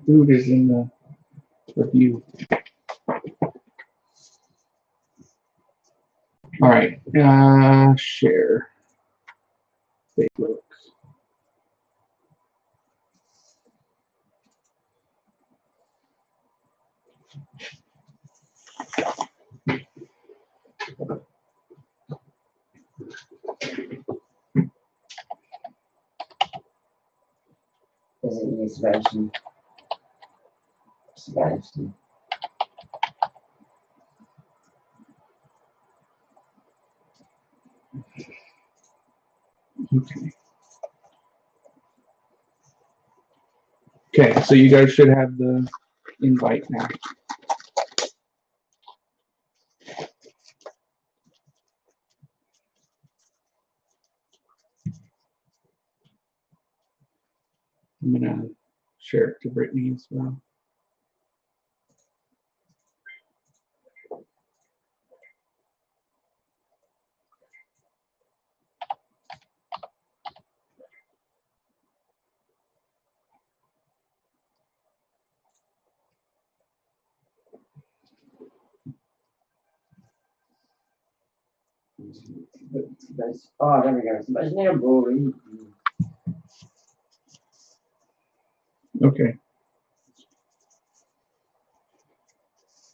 food is in the review. All right, share Facebook. Is it you, Sebastian? Sebastian. Okay. Okay, so you guys should have the invite now. I'm gonna share it to Brittany as well. Oh, there we go. Sebastian need a bully. Okay.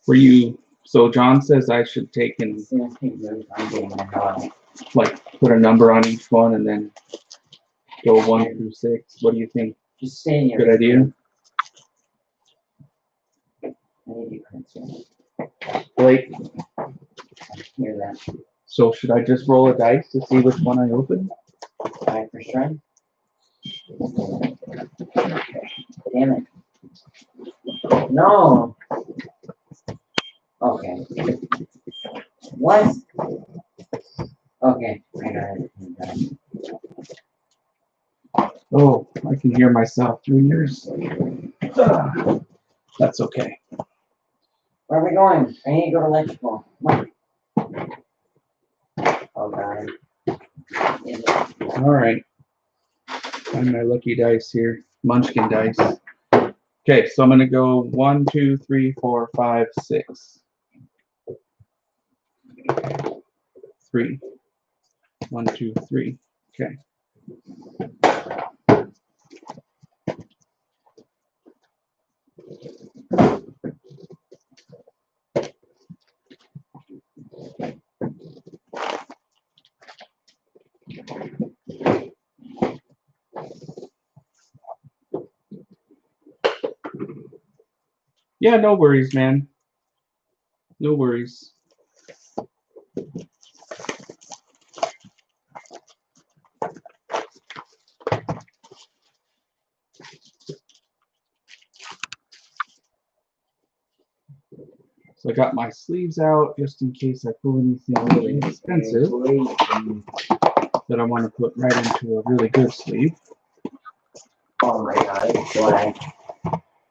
Were you? So John says I should take and like put a number on each one and then go 1 through 6. What do you think? Just stay here. Good idea. I need to concern. Blake. Hear that. So should I just roll a dice to see which one I open? Alright, first try. Damn it. No. Okay. What? Okay, I got it. Oh, I can hear myself through yours. That's okay. Where are we going? I need to go to electrical. Oh god. All right. Find my lucky dice here. Munchkin dice. Okay, so I'm gonna go 1, 2, 3, 4, 5, 6. 3. 1, 2, 3. Okay. Yeah, no worries, man. No worries. So I got my sleeves out just in case I pull anything really expensive that I want to put right into a really good sleeve. Oh my god, it's black.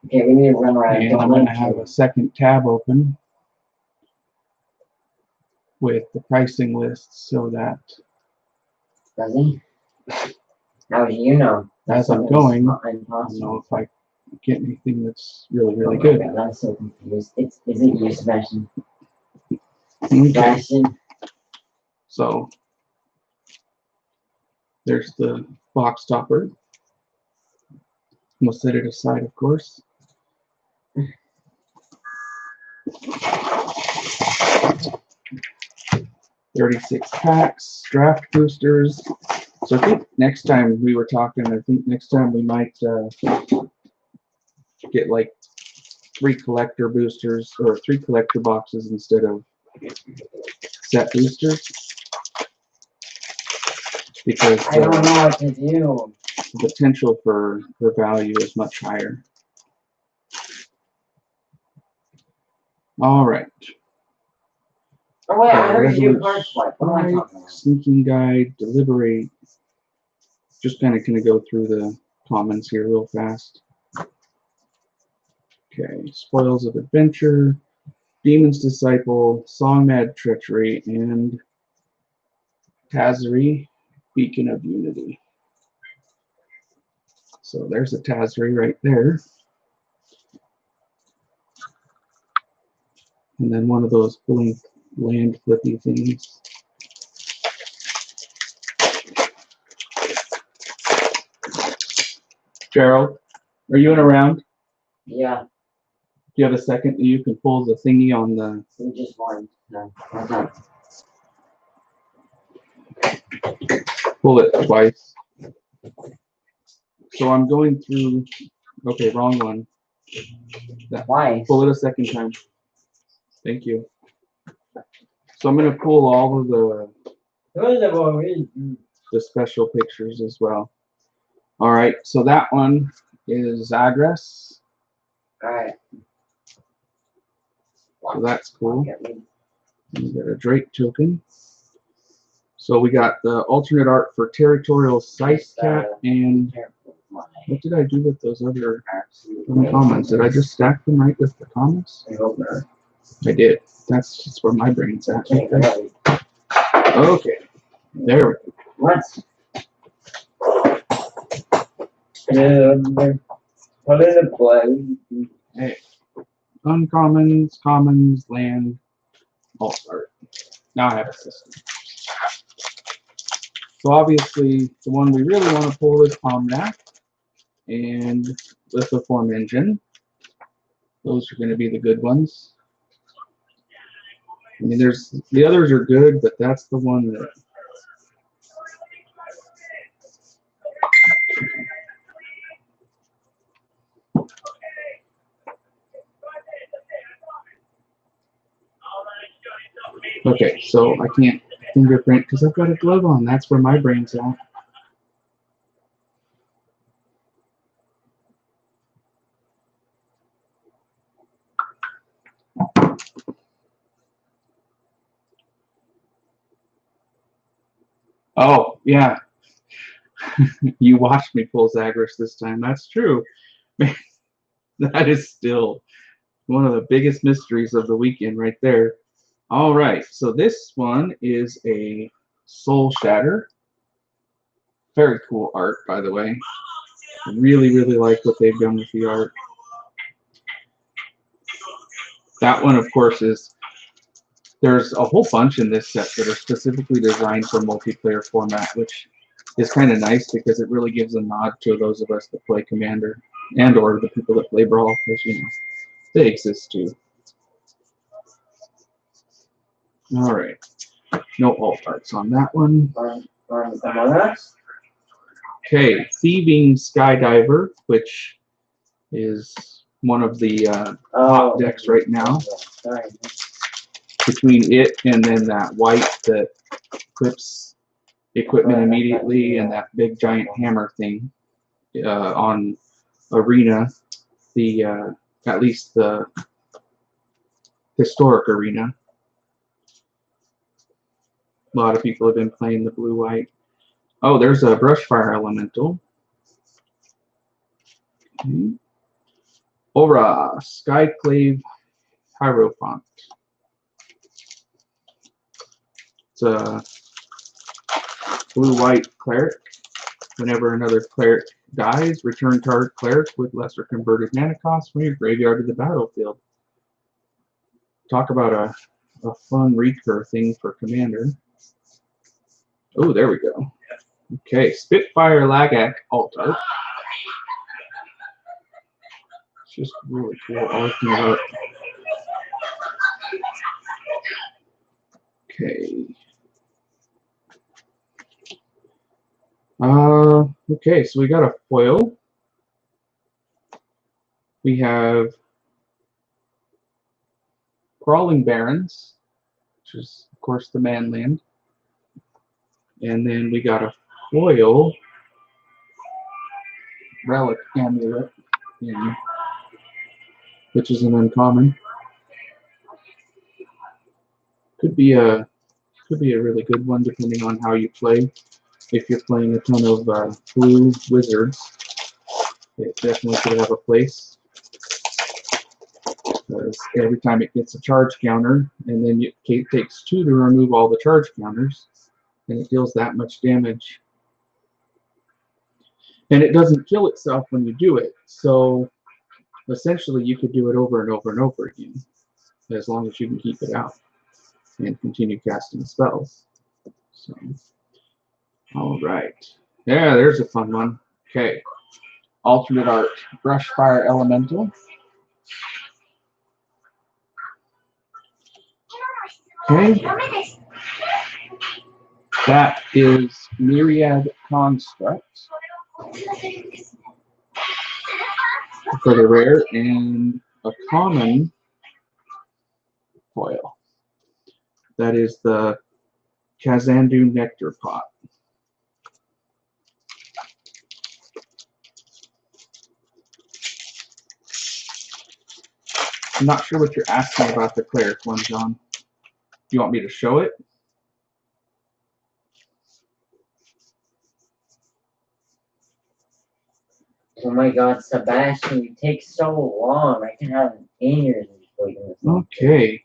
Okay, we need to run around. And I'm going to have a second tab open with the pricing list so that Does he? How do you know? as I'm going, I don't know if I get anything that's really, really good. God, I'm so confused. Is it you, Sebastian? Okay. Sebastian? So there's the box topper. We'll set it aside, of course. $36 packs, draft boosters. So I think next time we were talking, I think next time we might get like 3 collector boosters or 3 collector boxes instead of set boosters. Because I don't know what to do. the potential for value is much higher. All right. Oh wait, I heard you card swipe. What am I talking about? Sneaking guide, deliberate. Just kind of go through the comments here real fast. Okay, Spoils of Adventure, Demon's Disciple, Song Mad Treachery, and Tazri, Beacon of Unity. So there's a Tazri right there. And then one of those blink land flippy things. Gerald, are you in around? Yeah, Do you have a second that you can pull the thingy on the... we just wanted to. Pull it twice. So I'm going through... Okay, wrong one. Why? Pull it a second time. Thank you. So I'm going to pull all of the special pictures as well. All right, so that one is Agres. Alright. So that's cool. We got a Drake token. So we got the alternate art for Territorial Size Cat and what did I do with those other uncommons? Did I just stack them right with the commons? I did. That's just where my brain's at. Okay. There we go. Let's. Put it in play. Hey. Uncommons, commons, land, alt art. Now I have a system. So obviously the one we really want to pull is Pomnath and Lithoform Engine. Those are going to be the good ones. I mean, there's the others are good, but that's the one that. Okay, so I can't fingerprint because I've got a glove on. That's where my brain's at. Oh, yeah. You watched me pull Zagreus this time. That's true. That is still one of the biggest mysteries of the weekend right there. All right, so this one is a Soul Shatter. Very cool art, by the way. I really, really like what they've done with the art. That one, of course, is... There's a whole bunch in this set that are specifically designed for multiplayer format, which is kind of nice because it really gives a nod to those of us that play Commander and or the people that play Brawl, because, you know, they exist too. All right. No alt arts on that one. Okay, Thieving Skydiver, which is one of the hot decks right now. Between it and then that white that clips equipment immediately and that big giant hammer thing on Arena, the at least the historic Arena. A lot of people have been playing the blue-white. Oh, there's a Brushfire Elemental. Okay. Aura, Skyclave Hierophant. It's a blue-white cleric. Whenever another cleric dies, return target cleric with lesser converted mana cost from your graveyard to the battlefield. Talk about a fun recur thing for Commander. Oh, there we go. Okay, Spitfire Lagak alt art. It's just really cool art. Okay. Okay, so we got a foil. We have Crawling Barrens, which is, of course, the Manland. And then we got a foil Relic Amulet, which is an uncommon. Could be a really good one depending on how you play. If you're playing a ton of blue wizards, it definitely could have a place. Because every time it gets a charge counter, and then it takes 2 to remove all the charge counters, and it deals that much damage. And it doesn't kill itself when you do it, so essentially you could do it over and over and over again. as long as you can keep it out and continue casting spells. So, all right. Yeah, there's a fun one. Okay. Alternate art, Brushfire Elemental. Okay. That is Myriad Construct for the rare, and a common foil. That is the Kazandu Nectar Pot. I'm not sure what you're asking about the cleric one, John. Do you want me to show it? Oh my God, Sebastian, you take so long. I can have an aneurysm before you do this. Okay.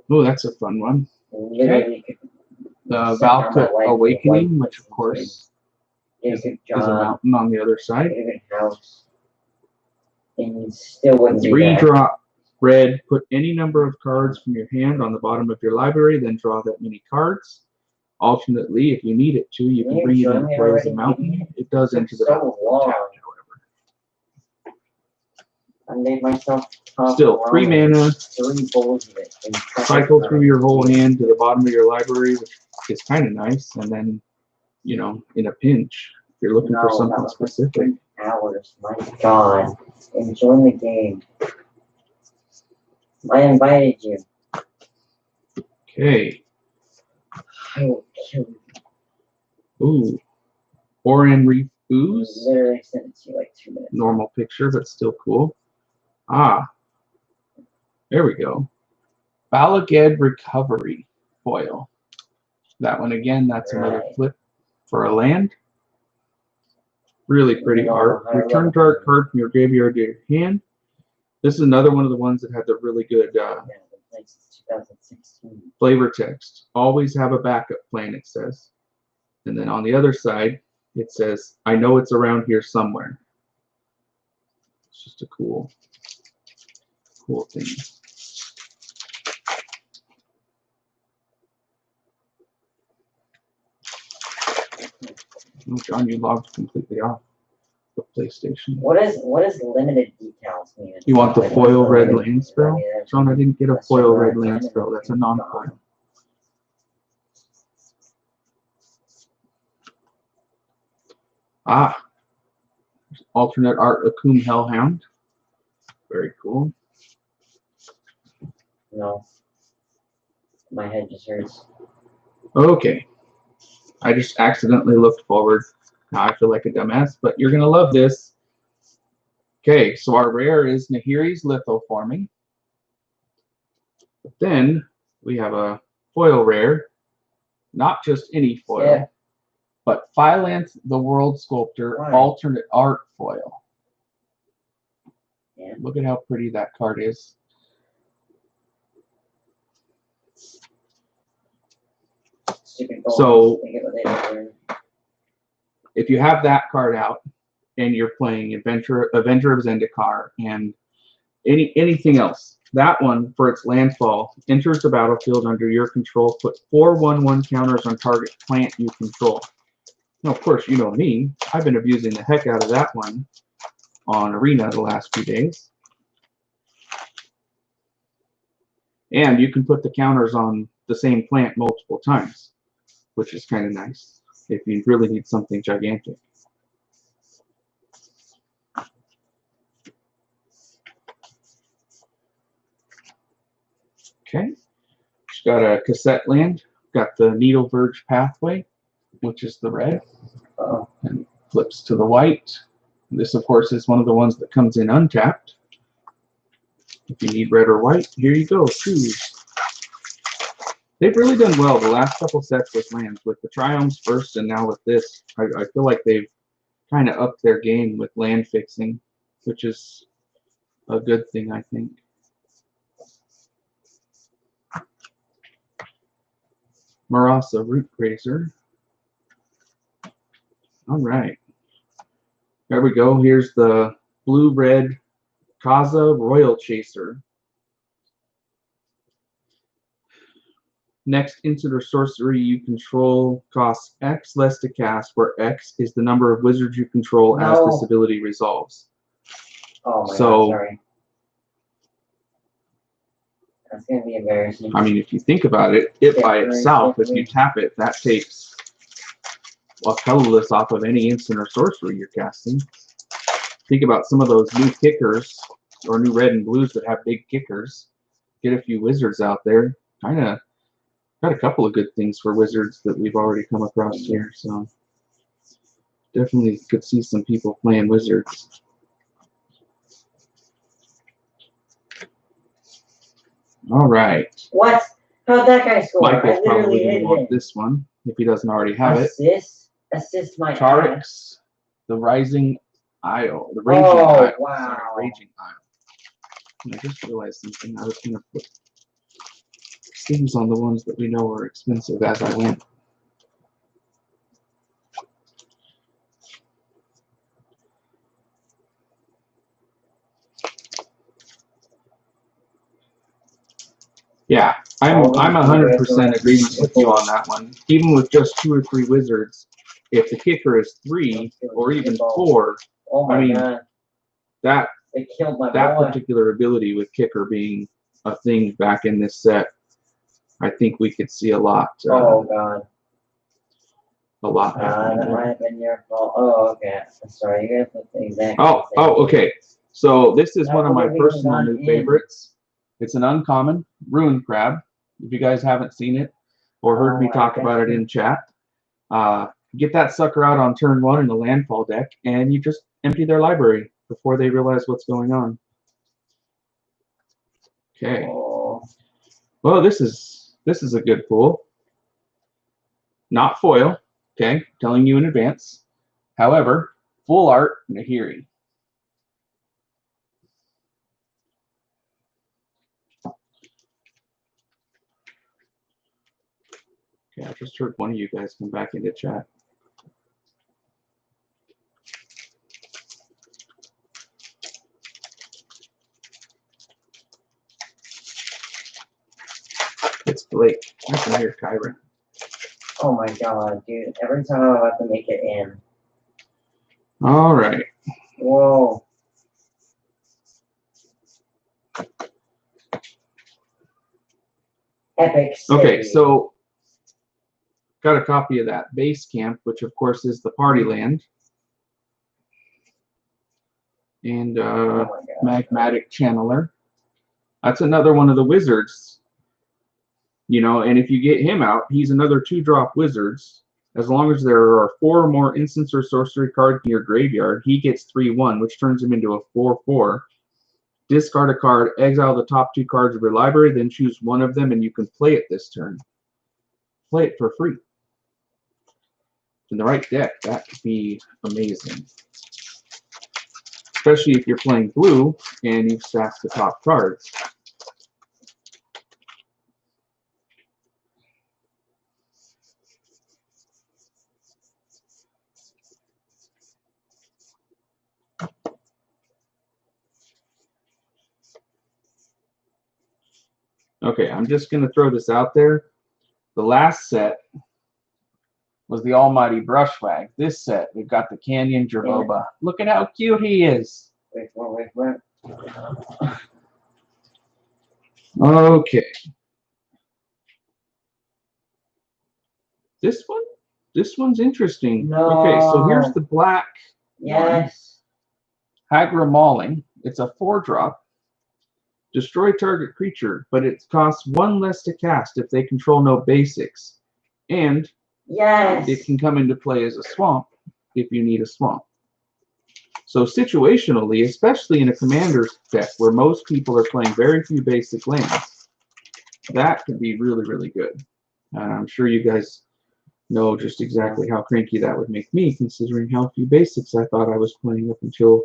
Oh, that's a fun one. Literally, The Valka Awakening, which of course is a mountain on the other side. House. And you still wouldn't do 3-drop red. Put any number of cards from your hand on the bottom of your library, then draw that many cards. Alternately, if you need it to, you can bring it in and play as a mountain. It does enter the battlefield tapped, however. I made myself Still, 3 mana. 3 bowls of it. Cycle through your whole hand to the bottom of your library, which is kind of nice. And then, you know, in a pinch, if you're looking for something specific. Hours, my God. Enjoy the game. I invited you. Okay. I will kill you. Ooh. Oran Reef Ooze. Literally sent it to you like 2 minutes. Normal picture, but still cool. Ah. There we go. Balaged Recovery foil. That one again, that's another flip for a land. Really pretty art. Return target card from your graveyard to your hand. This is another one of the ones that had the really good 2016. flavor text. Always have a backup plan, it says. And then on the other side, it says, I know it's around here somewhere. It's just a cool thing. Oh, John, you logged completely off the PlayStation. What is limited decals mean? You want the foil red land spell? John, I didn't get a foil red land spell. That's a non-foil. Ah. Alternate art Akum Hellhound. Very cool. No. My head just hurts. Okay. I just accidentally looked forward. Now I feel like a dumbass, but you're going to love this. Okay, so our rare is Nahiri's Lithoforming. But then we have a foil rare. Not just any foil, but Phyllanth the World Sculptor alternate art foil. Yeah. Look at how pretty that card is. So if you have that card out and you're playing Avenger of Zendikar and anything else, that one for its landfall enters the battlefield under your control. Put 4/1/1 counters on target plant you control. Now, of course, you know me. I've been abusing the heck out of that one on Arena the last few days. And you can put the counters on the same plant multiple times, which is kind of nice if you really need something gigantic. Okay, she's got a cassette land, got the Needle Verge Pathway, which is the red, and flips to the white. This, of course, is one of the ones that comes in untapped. If you need red or white, here you go, choose. They've really done well the last couple sets with lands, with the Triomes first and now with this. I feel like they've kind of upped their game with land fixing, which is a good thing, I think. Marasa Root Grazer. All right. There we go. Here's the blue-red Kaza Royal Chaser. Next instant or sorcery you control costs X less to cast, where X is the number of wizards you control as this ability resolves. Oh my god, sorry. That's going to be embarrassing. I mean, if you think about it, it by itself, if you tap it, that takes colorless off of any instant or sorcery you're casting. Think about some of those new kickers, or new red and blues that have big kickers. Get a few wizards out there. Kind of got a couple of good things for wizards that we've already come across here, so definitely could see some people playing wizards. All right. What? How'd that guy score? Michael's probably going to want this one if he doesn't already have it. Assist my Tarix, the Rising Isle. The Raging Isle. Wow. Sorry, Raging Isle. I just realized something. I was going to put things on the ones that we know are expensive as I went. Yeah, I'm 100% agreement with you on that one. Even with just 2 or 3 wizards, if the kicker is 3 or even 4, I mean, that particular ability with kicker being a thing back in this set, I think we could see a lot. Oh god. A lot. That might have been your fault. Oh, okay. I'm sorry. You guys look the exact same. Okay. So this is one of my personal new favorites. It's an uncommon Ruin Crab. If you guys haven't seen it or heard me talk about it in chat, get that sucker out on turn 1 in the landfall deck, and you just empty their library before they realize what's going on. Okay. Well, this is a good pool. Not foil. Okay, telling you in advance. However, full art Nahiri. Okay, I just heard one of you guys come back into chat. It's Blake. I can hear Kyron. Oh my god, dude. Every time I'm about to make it in. All right. Whoa. Epic City. Okay, so got a copy of that base camp, which of course is the party land. And Magmatic Channeler. That's another one of the wizards. You know, and if you get him out, he's another 2-drop wizards. As long as there are 4 or more instants or sorcery cards in your graveyard, he gets 3/1, which turns him into a 4/4. Discard a card, exile the top 2 cards of your library, then choose one of them, and you can play it this turn. Play it for free. In the right deck, that could be amazing. Especially if you're playing blue and you've stacked the top cards. Okay, I'm just going to throw this out there. The last set was the Almighty Brushwag. This set, we've got the Canyon Jerboba. Look at how cute he is. Wait. Okay. This one's interesting. No. Okay, so here's the black one. Hagra Mauling. It's a 4-drop. Destroy target creature, but it costs 1 less to cast if they control no basics. And it can come into play as a swamp if you need a swamp. So situationally, especially in a commander's deck where most people are playing very few basic lands, that could be really, really good. And I'm sure you guys know just exactly how cranky that would make me, considering how few basics I thought I was playing up until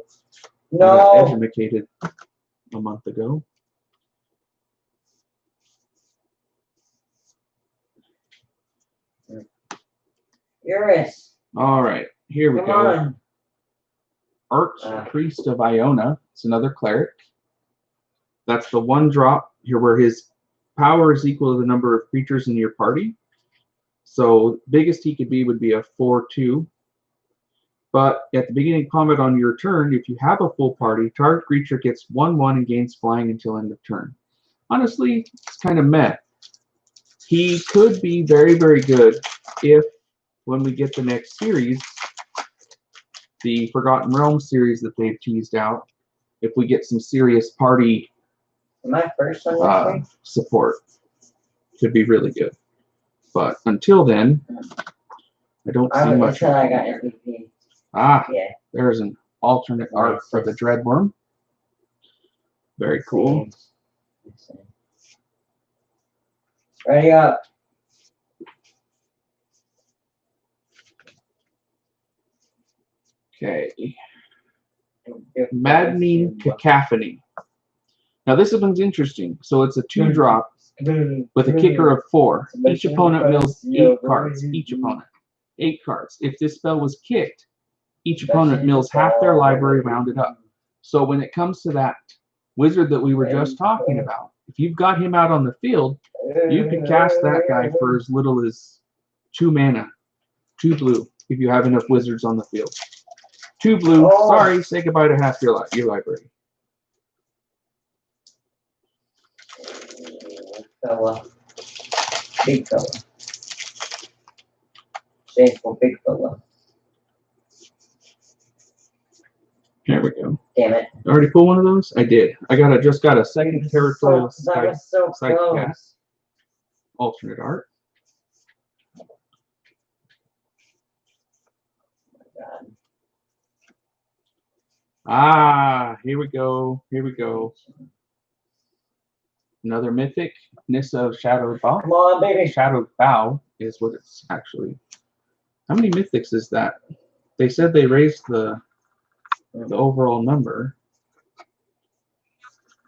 I got educated a month ago. Eurus. All right, here we go. Come on. Archpriest of Iona. It's another cleric. That's the 1-drop here where his power is equal to the number of creatures in your party. So biggest he could be would be a 4/2. But at the beginning of combat on your turn, if you have a full party, target creature gets 1/1 and gains flying until end of turn. Honestly, it's kind of meh. He could be very, very good if, when we get the next series, the Forgotten Realms series that they've teased out, if we get some serious party support, could be really good. But until then, I don't see much. Until I got MVP. Yeah. There's an alternate art for the Dreadworm. Very cool. Ready up. Okay. Maddening Cacophony. Now this one's interesting. So it's a 2-drop with a kicker of 4. Each opponent mills 8 cards. Each opponent. 8 cards. If this spell was kicked, each opponent mills half their library rounded up. So when it comes to that wizard that we were just talking about, if you've got him out on the field, you can cast that guy for as little as 2 mana. 2 blue, if you have enough wizards on the field. 2 blue, sorry, say goodbye to half your library. Fella. Big fella. Shameful big fella. There we go. Damn it. Already pull one of those? I did. Just got a second territorial side cast. Alternate art. Here we go. Here we go. Another mythic. Nissa of Shadowed Bow. Come on, baby. Shadowed Bow is what it's actually. How many mythics is that? They said they raised the overall number.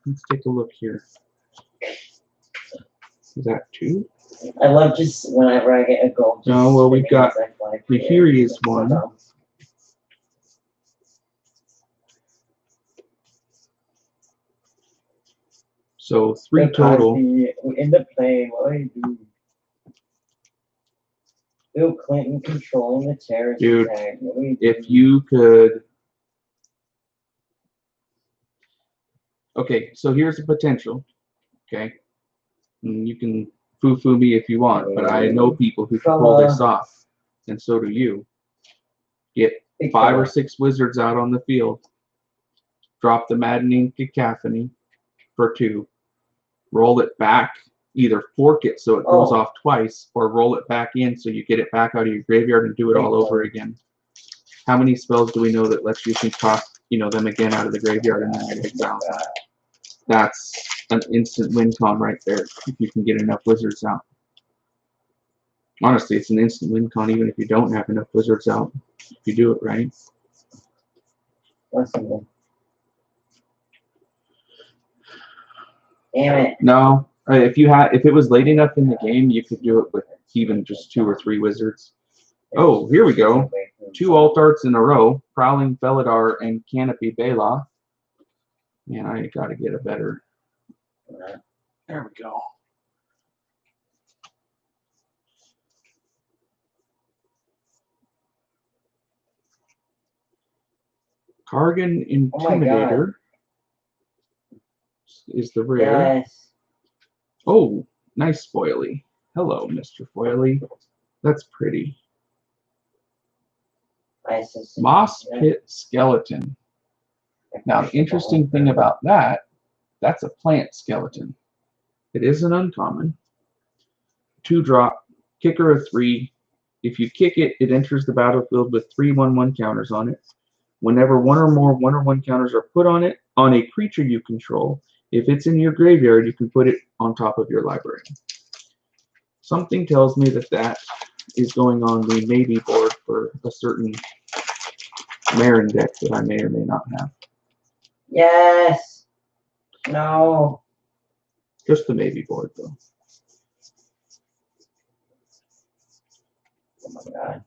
Let's take a look here. Is that 2? I love just whenever I get a goal. No, well, we've got the Furious one. So 3 total. We end up playing what I do. Bill Clinton controlling the terrorist Dude, attack. if you could. Okay, so here's the potential. Okay, and you can foo-foo me if you want, but I know people who can pull this off, and so do you. Get 5 or 6 wizards out on the field. Drop the Maddening Cacophony for 2. Roll it back. Either fork it so it goes off twice, or roll it back in so you get it back out of your graveyard and do it all over again. How many spells do we know that lets you toss them again out of the graveyard and then exile them? That's an instant win con right there if you can get enough wizards out. Honestly, it's an instant win con even if you don't have enough wizards out. If you do it right. Damn it. No. If it was late enough in the game, you could do it with even just 2 or 3 wizards. Oh, here we go. 2 alt arts in a row. Prowling Felidar and Canopy Bela. Man, I gotta get a better. There we go. Kargan Intimidator is the rare. Yes. Oh, nice foily. Hello, Mr. Foily. That's pretty. Moss Pit Skeleton. Now, the interesting thing about that's a plant skeleton. It is an uncommon. 2-drop, kicker of 3. If you kick it, it enters the battlefield with 3 1/1 counters on it. Whenever 1 or more 1 or 1 counters are put on it, on a creature you control, if it's in your graveyard, you can put it on top of your library. Something tells me that is going on the maybe board for a certain Marin deck that I may or may not have. Yes. No. Just the maybe board, though. Oh my god.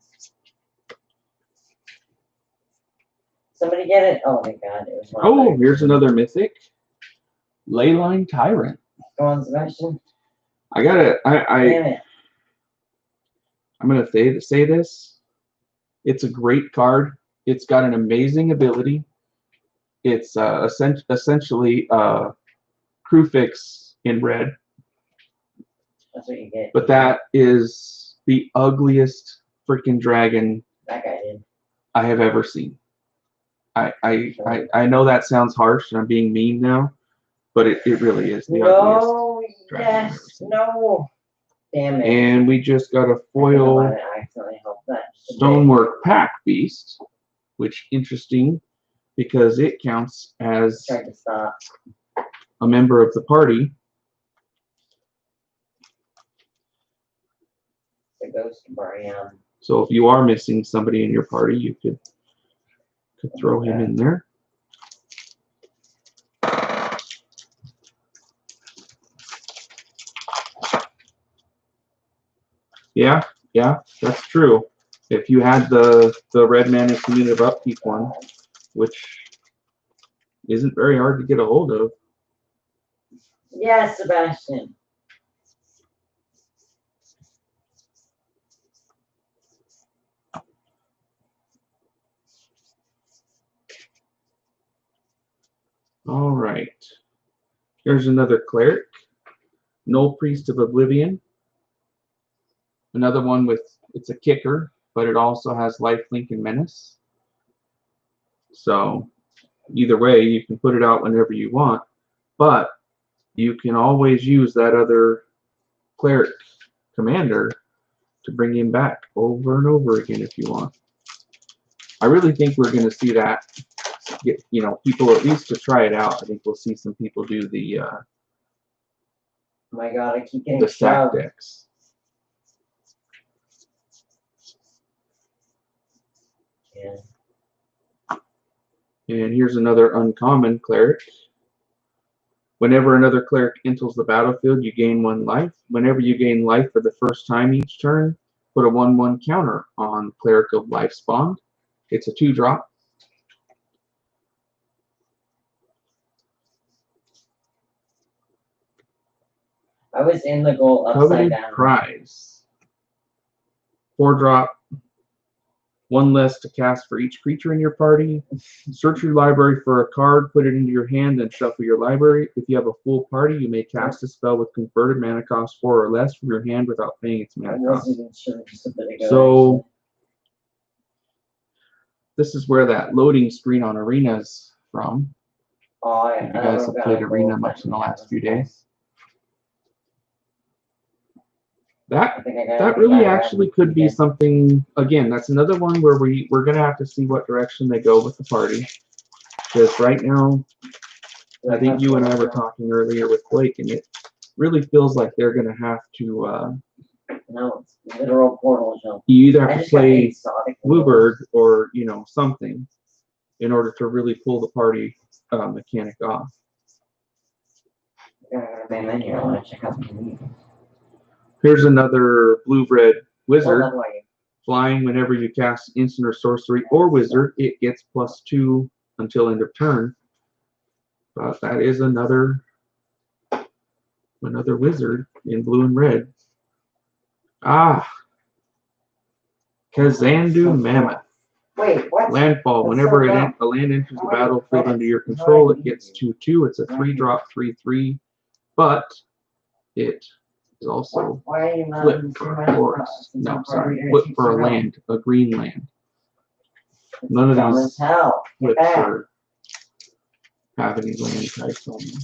somebody get it? Oh my god, it was one. Oh, here's another mythic. Leyline Tyrant. Go on, Sebastian. I gotta. Damn it. I'm gonna say this. It's a great card. It's got an amazing ability. It's essentially crew fix in red. That's what you get. But that is the ugliest freaking dragon That guy did. I have ever seen. I know that sounds harsh and I'm being mean now, but it really is the ugliest dragon I've ever seen. No. Damn it. And we just got a foil I accidentally helped that. Stonework Pack Beast, which interesting because it counts as Tried to stop. a member of the party. The ghost Brian. So if you are missing somebody in your party, you could throw him in there. Yeah, that's true. If you had the red mana community upkeep one, which isn't very hard to get a hold of. Yes, Sebastian. All right. Here's another cleric. Null Priest of Oblivion. Another one with, it's a kicker, but it also has lifelink and menace. So either way, you can put it out whenever you want, but you can always use that other cleric commander to bring him back over and over again if you want. I really think we're going to see that get, people at least to try it out. I think we'll see some people do the Oh my god, I keep getting the stack shoved. decks. Yeah. And here's another uncommon cleric. Whenever another cleric enters the battlefield, you gain 1 life. Whenever you gain life for the first time each turn, put a 1/1 counter on Cleric of Life's Bond. It's a 2-drop. I was in the goal upside Coveted down. Prize. 4-drop. 1 less to cast for each creature in your party. Search your library for a card, put it into your hand, and shuffle your library. If you have a full party, you may cast a spell with converted mana cost 4 or less from your hand without paying its mana cost. Sure just a bit ago, So this is where that loading screen on Arena's from. Oh, yeah. If you guys have played Arena much in the last few days. That really actually could be something. Again, that's another one where we're gonna have to see what direction they go with the party. Because right now, I think you and I were talking earlier with Blake, and it really feels like they're gonna have to. No, it's literal portal jump. You either have to play Bluebird or something in order to really pull the party mechanic off. Here's another blue-red wizard. Flying, whenever you cast instant or sorcery or wizard, it gets +2 until end of turn. But that is another wizard in blue and red. Kazandu Mammoth. Wait, what? Landfall. Whenever a land enters the battlefield under your control, it gets 2/2. It's a 3-drop 3/3, but it is also flip for a forest. No, sorry, flip for a land, a green land. None of these flips are have any land types on them.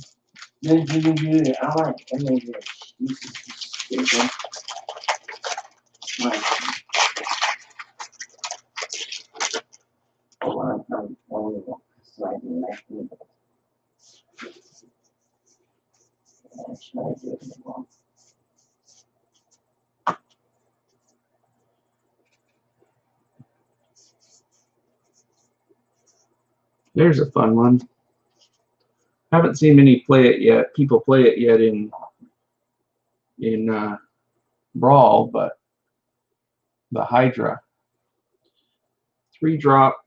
There's a fun one. Haven't seen many play it yet. People play it yet in Brawl, but the Hydra. 3-drop.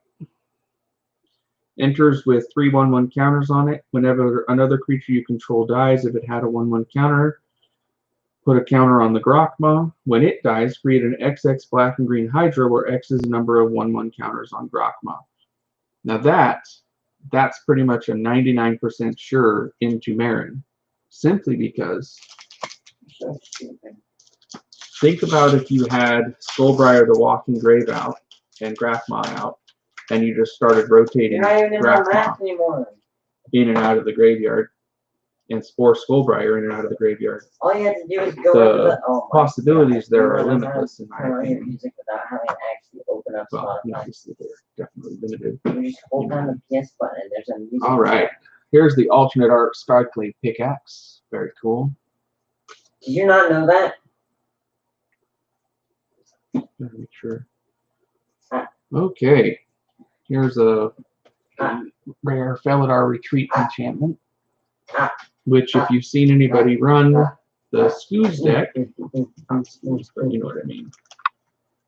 Enters with 3/1/1 counters on it. Whenever another creature you control dies, if it had a 1/1 counter, put a counter on the Grokma. When it dies, create an XX black and green Hydra where X is the number of 1/1 counters on Grokma. Now that's pretty much a 99% sure into Marin. Simply because So stupid. think about if you had Skullbriar the Walking Grave out and Grafma out, and you just started rotating You're not even in my Grafma map anymore. in and out of the graveyard, and Spore Skullbriar in and out of the graveyard. All you have to do is go The into the possibilities there are You learn how limitless, in to my turn on your opinion. music without having to actually open up Well, Spotify. obviously they're definitely limited. You just hold down the PS button and there's a music. All right, here's the alternate art Skyclave pickaxe. Very cool. Did you not know that? Gotta make sure. Okay, here's a rare Felidar Retreat enchantment, which if you've seen anybody run the Scooz deck, not Scooz, but you know what I mean.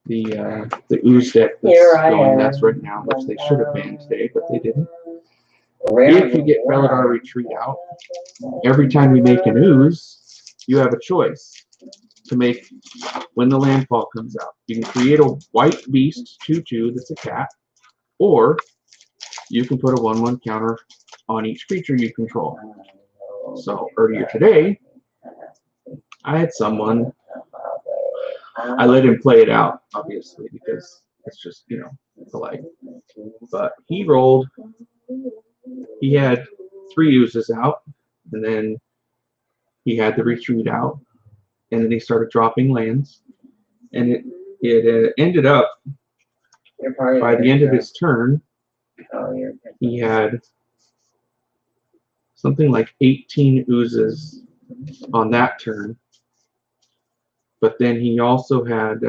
The Ooze deck that's going nuts right now, which they should have banned today, but they didn't. If you get Felidar Retreat out, every time you make an Ooze, you have a choice to make when the landfall comes out. You can create a white beast 2/2 that's a cat, or you can put a 1/1 counter on each creature you control. So earlier today, I had someone, I let him play it out, obviously, because it's just, you know, polite. But he rolled, he had 3 uses out, and then he had the retreat out, and then he started dropping lands, and it ended up, by the end of his turn, he had something like 18 oozes on that turn, but then he also had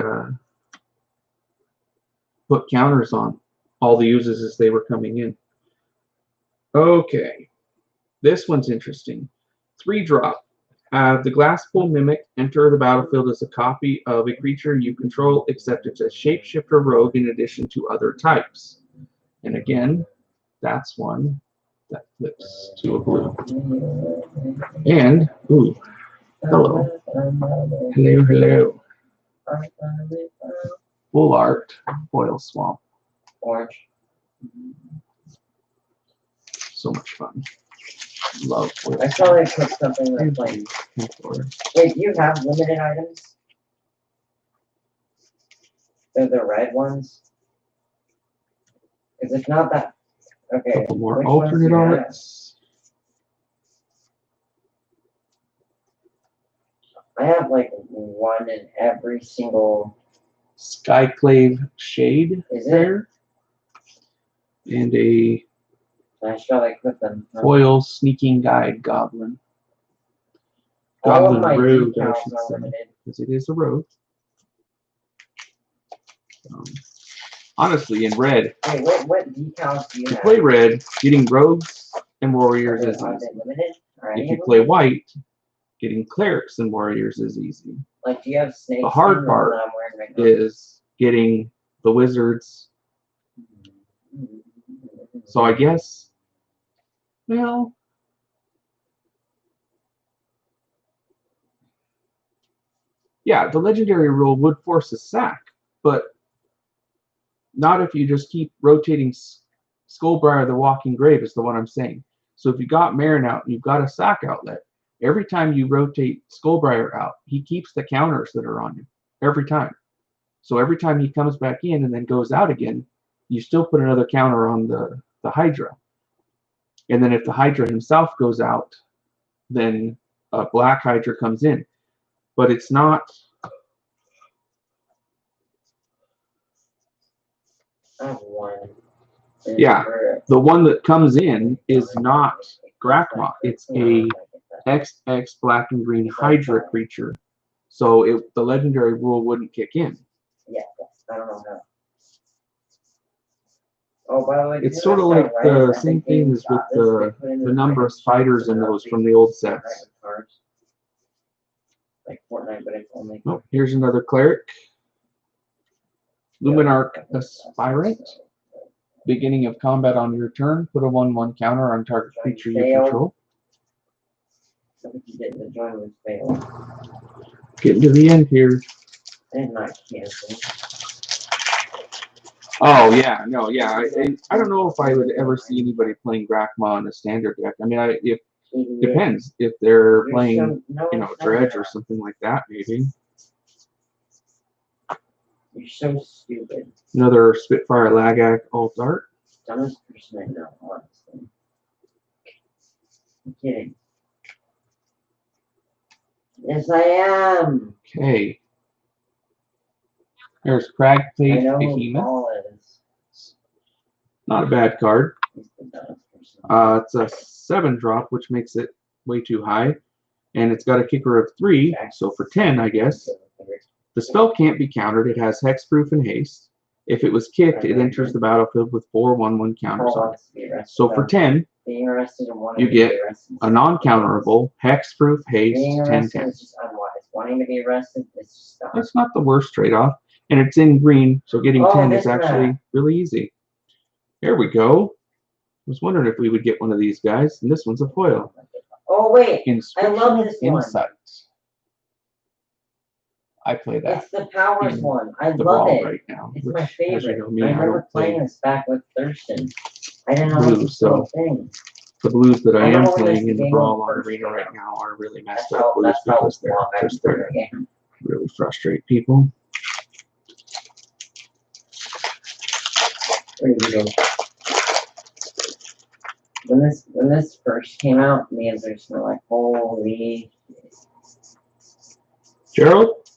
put counters on all the oozes as they were coming in. Okay, this one's interesting. 3-drop. The Glasspool Mimic enter the battlefield as a copy of a creature you control, except it's a shapeshifter rogue in addition to other types. And again, that's one that flips to a blue. And, ooh, hello. Hello, hello. Full art, Oil Swamp. Orange. So much fun. Love Oil I saw they put something that's like. Wait, do you have limited items? They're the red ones? Because if not that. Okay. A couple more alternate arts. I have like one in every single. Skyclave Shade Is there. And a I shall equip them. Foil Sneaking Guide Goblin. All of my Rogue, I decals should are say, limited. because it is a rogue. Honestly, in red, Wait, what decals do you to have? play red, getting rogues and warriors is Are easy. they limited? If you play white, getting clerics and warriors is easy. Like, do you have snakes? The hard part is getting the wizards. So I guess, well, yeah, the legendary rule would force a sack, but not if you just keep rotating Skullbriar the Walking Grave is the one I'm saying. So if you got Marin out and you've got a sack outlet, every time you rotate Skullbriar out, he keeps the counters that are on him. Every time. So every time he comes back in and then goes out again, you still put another counter on the Hydra. And then if the Hydra himself goes out, then a black Hydra comes in. But it's not... I have one. Yeah, the one that comes in is not Grakma. It's a XX black and green Hydra creature. So the legendary rule wouldn't kick in. Yeah, I don't know how. Oh, by the way, it's sort of like the same thing as with the number of spiders in those from the old sets. Like Fortnite, but it's only. Oh, here's another cleric. Luminarch Aspirant. Beginning of combat on your turn, put a 1/1 counter on target creature you control. So what you did, the join was failed. Getting to the end here. I did not cancel. Oh yeah, no, yeah. I don't know if I would ever see anybody playing Grakma on a standard deck. I mean, it depends if they're playing, Dredge or something like that, maybe. You're so stupid. Another Spitfire Lagak alt art. Dumbest person I know, honestly. I'm kidding. Yes, I am. Okay. There's Cragplate I know who Behemoth. Paul is. Not a bad card. He's the dumbest person. It's a 7-drop, which makes it way too high. And it's got a kicker of 3, so for 10, I guess. The spell can't be countered. It has hexproof and haste. If it was kicked, it enters the battlefield with 4 1/1 counters on it. So for 10, you get a non-counterable, hexproof, haste, being 10 arrested 10. is just unwise. Wanting to be arrested is just dumb. That's not the worst trade-off. And it's in green, so getting 10 is this actually map. really easy. Here we go. I was wondering if we would get one of these guys, and this one's a foil. Oh wait, I Inscription love of this one. Insight. I play that. It's the Powers one. I the love brawl it. right now. It's which, my as you favorite. know me, I I remember don't play playing this back with Thurston. I didn't know Blue, this so whole thing. the blues that I I am know when playing this in the game brawl was on first arena came right out. now are really messed That's up blues because long I they're remember the game. really frustrate people. Where did you go? When this first came out, me and Thurston were like, holy. Gerald?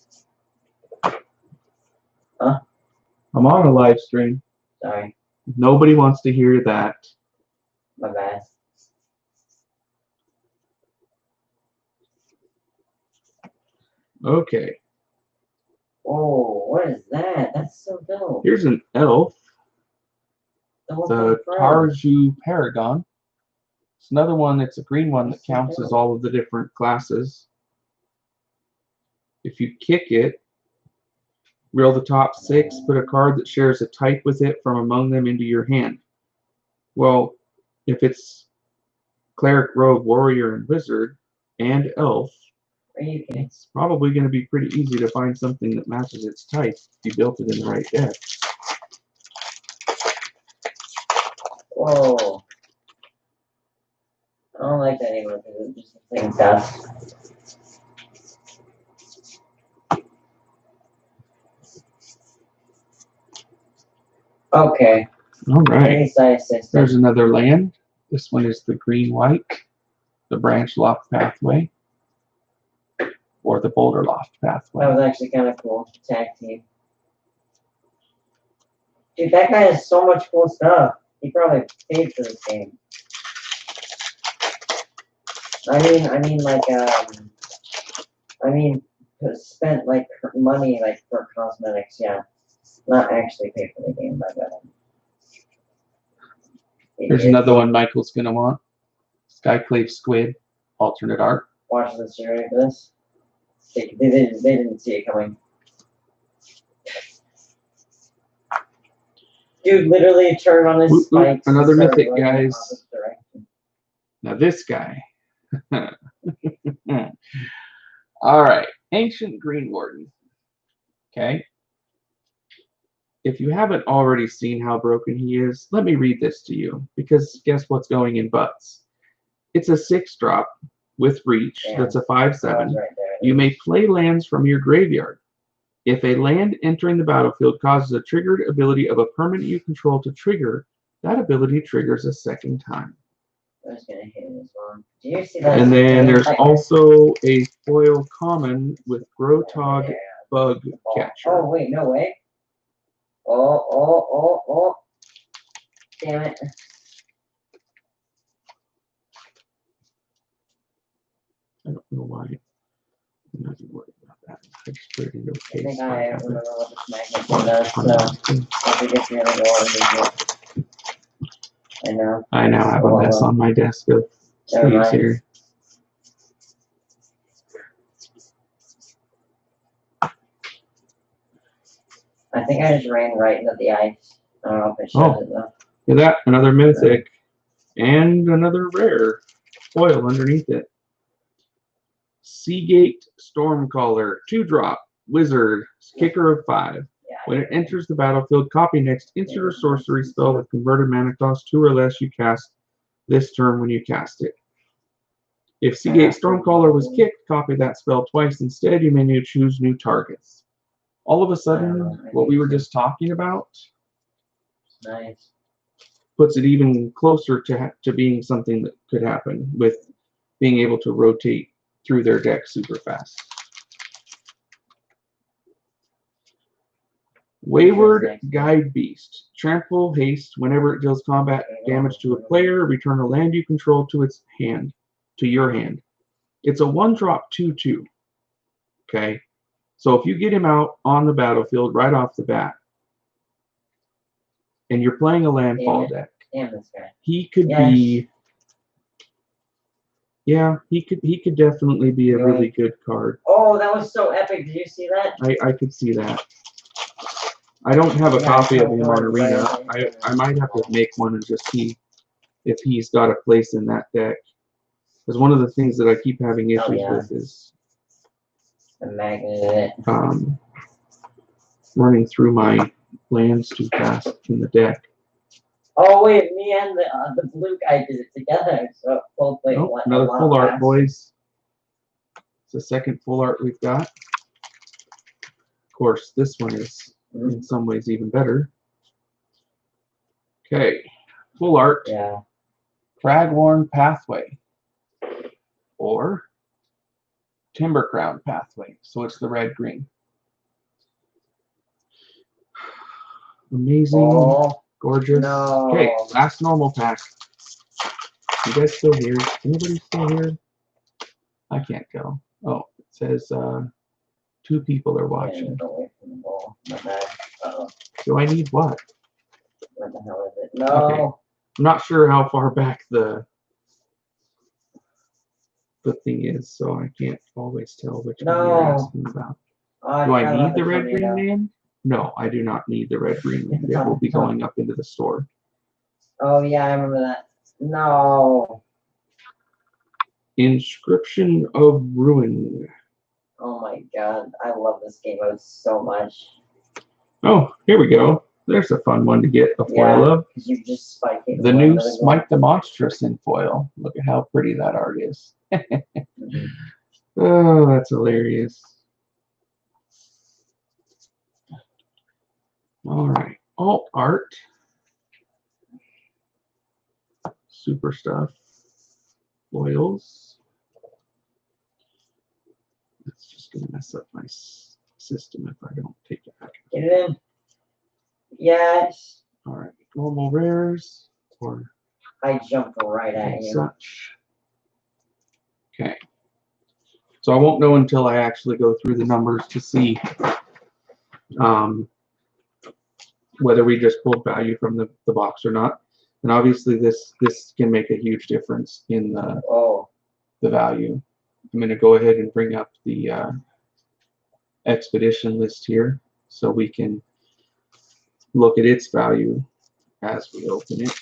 Huh? I'm on a live stream. Sorry, Nobody wants to hear that. my bad. Okay. Oh, what is that? That's so dope. Here's an elf. The Tars. Tarju Paragon. It's another one. It's a green one that counts as all of the different classes. If you kick it, reel the top 6, put a card that shares a type with it from among them into your hand. Well, if it's Cleric, Rogue, Warrior, and Wizard, and Elf, it's probably going to be pretty easy to find something that matches its type if you built it in the right deck. Whoa. I don't like that anymore because it just looks like dust. Okay. All right. There's There's another land. This one is the green-white, the branch loft pathway, or the boulder loft pathway. That was actually kind of cool. Tag team. Dude, that guy has so much cool stuff. He probably paid for this game. Spent like money like for cosmetics, yeah. Not actually pay for the game, my bad. There's another one Michael's gonna want. Skyclave Squid, alternate art. Watch the series for this. They didn't see it coming. Dude literally turned on his spikes. Another mythic, guys. Now this guy. All right, Ancient Green Warden. Okay. If you haven't already seen how broken he is, let me read this to you, because guess what's going in butts? It's a 6-drop with reach. That's a 5/7. Right, you may play lands from your graveyard. If a land entering the battlefield causes a triggered ability of a permanent you control to trigger, that ability triggers a second time. I was gonna hit this one. Do you see that? And then there's also a foil common with Grotog Bug Catcher. Oh wait, no way. Oh. Damn it. I don't know why. I'm not even worried about that. I just put it in I case. think I remember what this magnet does, so if we get the other door, we I know. I now have a mess on my desk of sleeves here. I think I just ran right into the ice. I don't know if it shows it though. Look at that, another mythic and another rare foil underneath it. Seagate Stormcaller, 2-drop, wizard, kicker of 5. When it enters the battlefield, copy next instant or sorcery spell with converted mana cost 2 or less you cast this turn when you cast it. If Seagate Stormcaller was kicked, copy that spell twice instead. You may choose new targets. All of a sudden, what we were just talking about Nice. puts it even closer to being something that could happen with being able to rotate through their deck super fast. Wayward Guide Beast. Trample, haste. Whenever it deals combat damage to a player, return a land you control to its hand, to your hand. It's a 1-drop 2/2. Okay? So if you get him out on the battlefield right off the bat, and you're playing a landfall deck, he could be... Yeah, he could definitely be a really good card. Oh, that was so epic. Did you see that? I could see that. I don't have a copy of him on Arena. I might have to make one and just see if he's got a place in that deck. Because one of the things that I keep having issues with is the magnet. Running through my lands too fast in the deck. Oh wait, me and the blue guy did it together. So we'll play another full art, boys. It's the second full art we've got. Of course, this one is in some ways even better. Okay, full art. Yeah. Cragworn Pathway or Timber Crown Pathway. So it's the red-green. Amazing, gorgeous. No. Okay, last normal pack. You guys still here? Anybody still here? I can't go. Oh, it says 2 people are watching. Do I need what? What the hell is it? No. Okay. I'm not sure how far back the thing is, so I can't always tell which one you're asking about. Do I need the red-green name? No, I do not need the red-green name. It will be going up into the store. Oh, yeah, I remember that. No. Inscription of Ruin. Oh my god, I love this game mode so much. Oh, here we go. There's a fun one to get a foil of. You just spike it. The new Smite the Monstrous in foil. Look at how pretty that art is. Oh, that's hilarious. All right. Alt art. Super stuff. Foils. That's just going to mess up my system if I don't take it back. Get it in. Yes. All right. Normal rares or I jumped right at you. Such. Okay. So I won't know until I actually go through the numbers to see whether we just pulled value from the box or not. And obviously this can make a huge difference in the value. I'm going to go ahead and bring up the expedition list here so we can look at its value as we open it.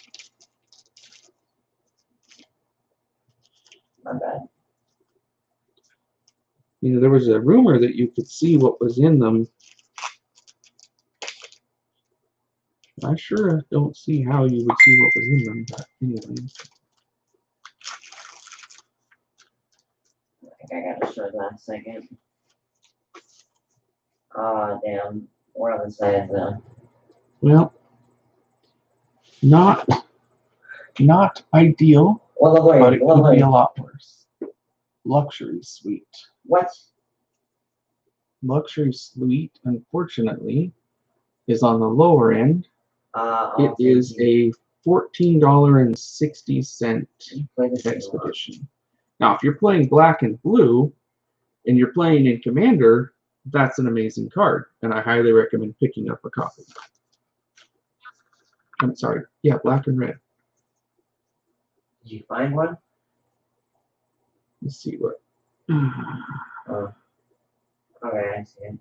My bad. You know, there was a rumor that you could see what was in them. I sure don't see how you would see what was in them, but anyway. I think I got to show that second. Ah, damn. We're on the side though. Well, not ideal, but it could be a lot worse. Luxury Suite. What? Luxury Suite, unfortunately, is on the lower end. It is a $14.60 expedition. Now, if you're playing black and blue, and you're playing in Commander, that's an amazing card, and I highly recommend picking up a copy. I'm sorry, yeah, black and red. Did you find one? Let's see what. Oh. Okay, I see it.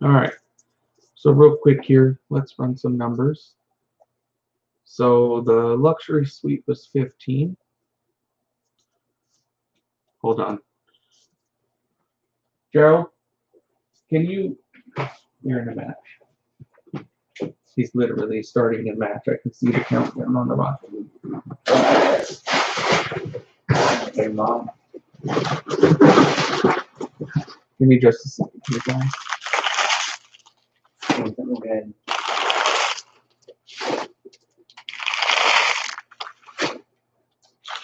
All right. So real quick here, let's run some numbers. So the luxury suite was 15. Hold on. Gerald, can you, you're in a match. He's literally starting a match. I can see the countdown on the rocket. Okay, Mom. Give me just a second here, guys. Doing something good.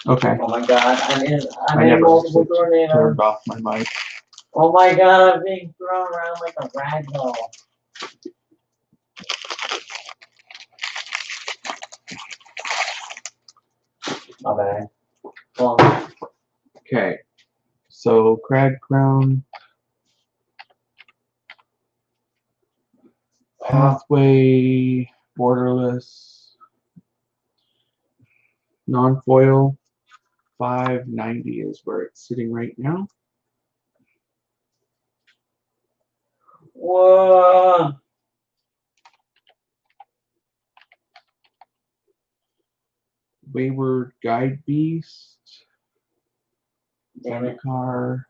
Okay. Oh my god, I'm in I never multiple actually tornadoes. turned off my mic. Oh my god, I'm being thrown around like a rag doll. My bad. Well, Okay. So Crag Crown, Pathway, Borderless, Non-Foil, 590 is where it's sitting right now. whoa. Wayward Guide Beast, Damn it. Zendikar,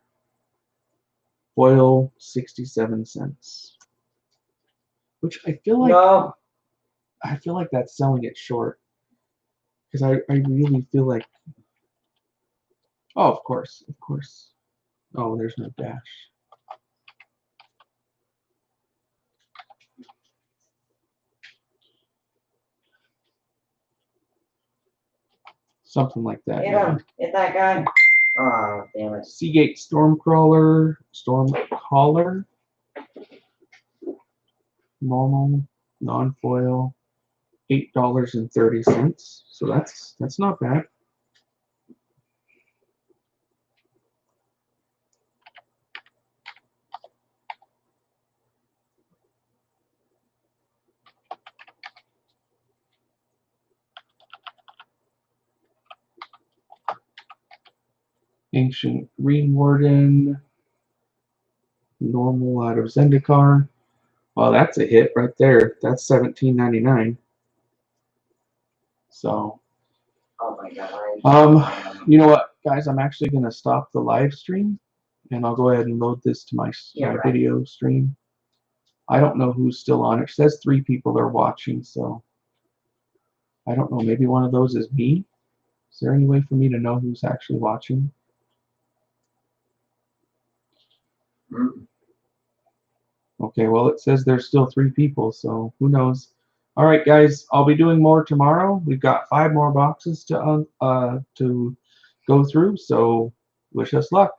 Foil, 67 cents. Which I feel like No. That's selling it short. Because I really feel like, oh, of course. Oh, there's no dash. Something like that. Get Yeah. him. Get that guy. Oh, damn it. Seagate Stormcaller, normal, non-foil, $8.30. So that's not bad. Ancient Green Warden, normal out of Zendikar. Well, that's a hit right there. That's $17.99. So, Oh my god. you know what, guys? I'm actually gonna stop the live stream, and I'll go ahead and load this to my video stream. I don't know who's still on it. It says 3 people are watching, so I don't know. Maybe one of those is me. Is there any way for me to know who's actually watching? Okay, well, it says there's still 3 people, so who knows? All right, guys, I'll be doing more tomorrow. We've got 5 more boxes to go through, so wish us luck.